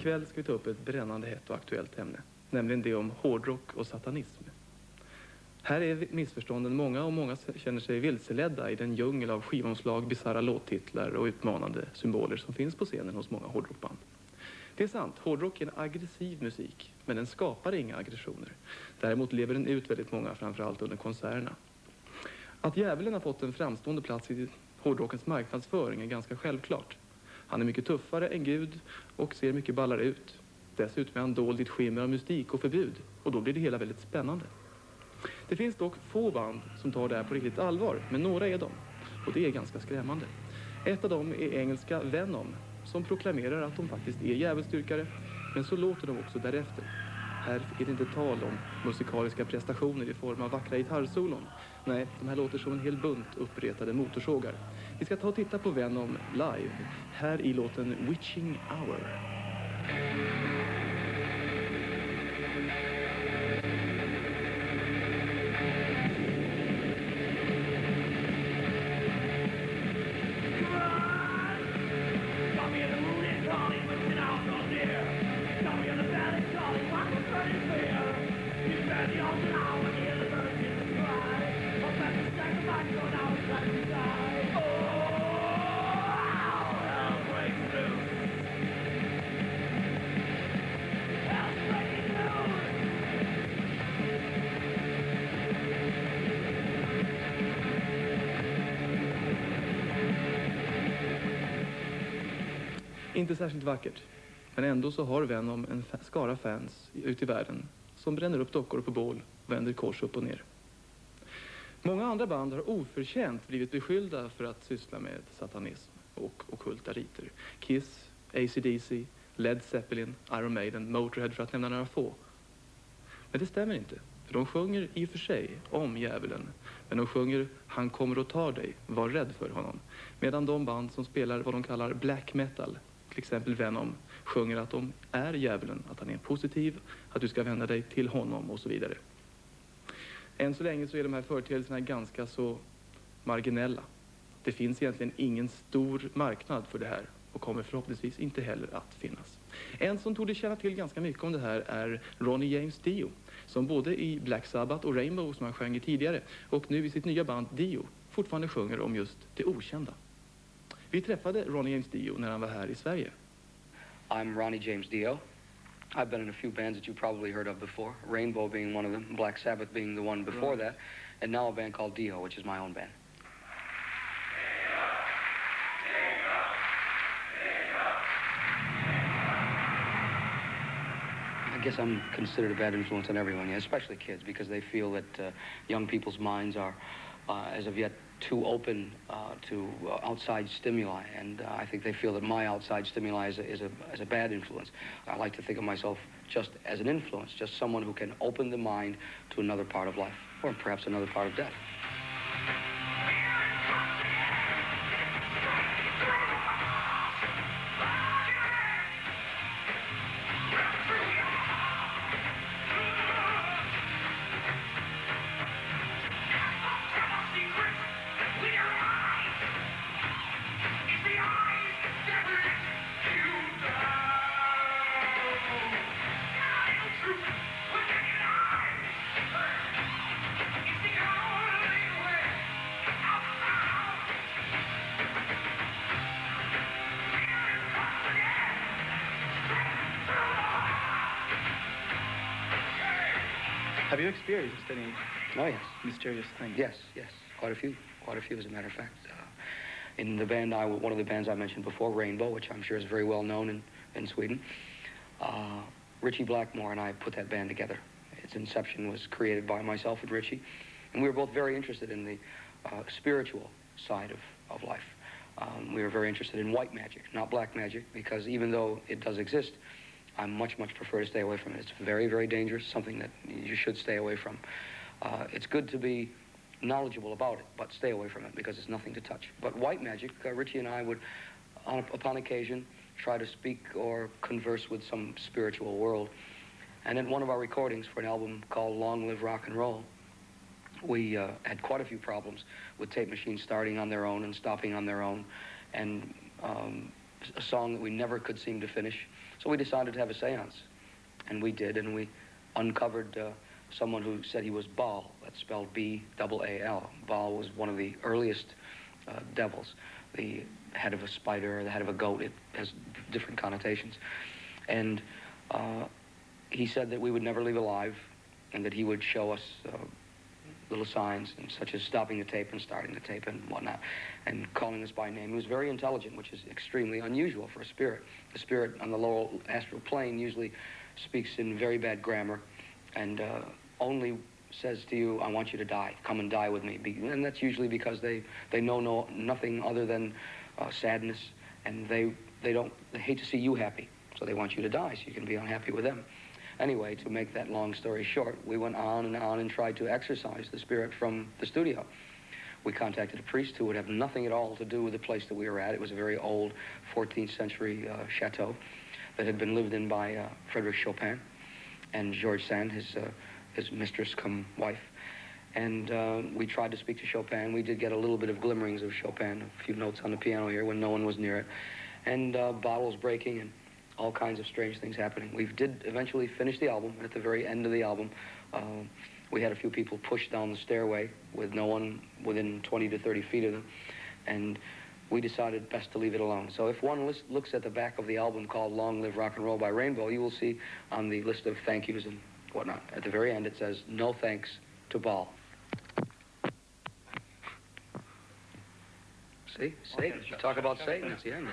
Ikväll ska vi ta upp ett brännande hett och aktuellt ämne, nämligen det om hårdrock och satanism. Här är missförstånden många och många känner sig vilseledda i den djungel av skivomslag, bizarra låttitlar och utmanande symboler som finns på scenen hos många hårdrockband. Det är sant, hårdrock är en aggressiv musik, men den skapar inga aggressioner. Däremot lever den ut väldigt många, framförallt under konserterna. Att djävulen har fått en framstående plats i hårdrockens marknadsföring är ganska självklart. Han är mycket tuffare än Gud och ser mycket ballare ut. Dessutom är han dold i ett skimmer av mystik och förbud, och då blir det hela väldigt spännande. Det finns dock få band som tar det här på riktigt allvar, men några är de, och det är ganska skrämmande. Ett av dem är engelska Venom, som proklamerar att de faktiskt är djävulsdyrkare, men så låter de också därefter. Här är det inte tal om musikaliska prestationer i form av vackra gitarrsolon. Nej, de här låter som en hel bunt uppretade motorsågar. Vi ska ta och titta på Venom live, här i låten Witching Hour. Inte särskilt vackert, men ändå så har Venom en skara fans ute i världen som bränner upp dockor på bål och vänder kors upp och ner. Många andra band har oförtjänt blivit beskyllda för att syssla med satanism och ockulta riter. Kiss, AC/DC, Led Zeppelin, Iron Maiden, Motorhead för att nämna några få. Men det stämmer inte, för de sjunger i och för sig om djävulen, men de sjunger "Han kommer att ta dig, var rädd för honom", medan de band som spelar vad de kallar black metal, till exempel Venom, sjunger att de är djävulen, att han är positiv, att du ska vända dig till honom och så vidare. Än så länge så är de här företeelserna ganska så marginella. Det finns egentligen ingen stor marknad för det här och kommer förhoppningsvis inte heller att finnas. En som torde känna till ganska mycket om det här är Ronnie James Dio, som både i Black Sabbath och Rainbow, som han sjöng i tidigare, och nu i sitt nya band Dio fortfarande sjunger om just det okända. Vi träffade Ronnie James Dio när han var här i Sverige. I'm Ronnie James Dio. I've been in a few bands that you probably heard of before, Rainbow being one of them, Black Sabbath being the one before that, and now a band called Dio, which is my own band. I guess I'm considered a bad influence on everyone, yeah, especially kids, because they feel that young people's minds are, as of yet, too open to outside stimuli, and I think they feel that my outside stimuli is a bad influence. I like to think of myself just as an influence, just someone who can open the mind to another part of life, or perhaps another part of death. Have you experienced any mysterious things? Yes, quite a few as a matter of fact. In the band, one of the bands I mentioned before, Rainbow, which I'm sure is very well known in Sweden, Richie Blackmore and I put that band together. Its inception was created by myself and Richie, and we were both very interested in the spiritual side of life. We were very interested in white magic, not black magic, because even though it does exist, I much prefer to stay away from it. It's very, very dangerous, something that you should stay away from. It's good to be knowledgeable about it, but stay away from it because it's nothing to touch. But white magic, Richie and I would, upon occasion, try to speak or converse with some spiritual world. And in one of our recordings for an album called Long Live Rock and Roll, we had quite a few problems with tape machines starting on their own and stopping on their own, and a song that we never could seem to finish. So we decided to have a seance, and we did, and we uncovered someone who said he was Baal. That's spelled B-A-A-L. Baal was one of the earliest devils, the head of a spider, the head of a goat. It has different connotations. And he said that we would never leave alive, and that he would show us little signs, and such as stopping the tape and starting the tape and whatnot, and calling us by name. He was very intelligent, which is extremely unusual for a spirit. The spirit on the lower astral plane usually speaks in very bad grammar, and only says to you, I want you to die, come and die with me. And that's usually because they know nothing other than sadness, and they hate to see you happy, so they want you to die so you can be unhappy with them. Anyway, to make that long story short, we went on and tried to exorcise the spirit from the studio. We contacted a priest who would have nothing at all to do with the place that we were at. It was a very old 14th century chateau that had been lived in by Frederick Chopin and George Sand, his mistress come wife. And we tried to speak to Chopin. We did get a little bit of glimmerings of Chopin, a few notes on the piano here when no one was near it. And bottles breaking and all kinds of strange things happening. We did eventually finish the album, and at the very end of the album, we had a few people push down the stairway with no one within 20 to 30 feet of them, and we decided best to leave it alone. So if one looks at the back of the album called Long Live Rock and Roll by Rainbow, you will see on the list of thank yous and whatnot, at the very end it says, no thanks to Baal. See? Satan. You talk about Satan, it's the end.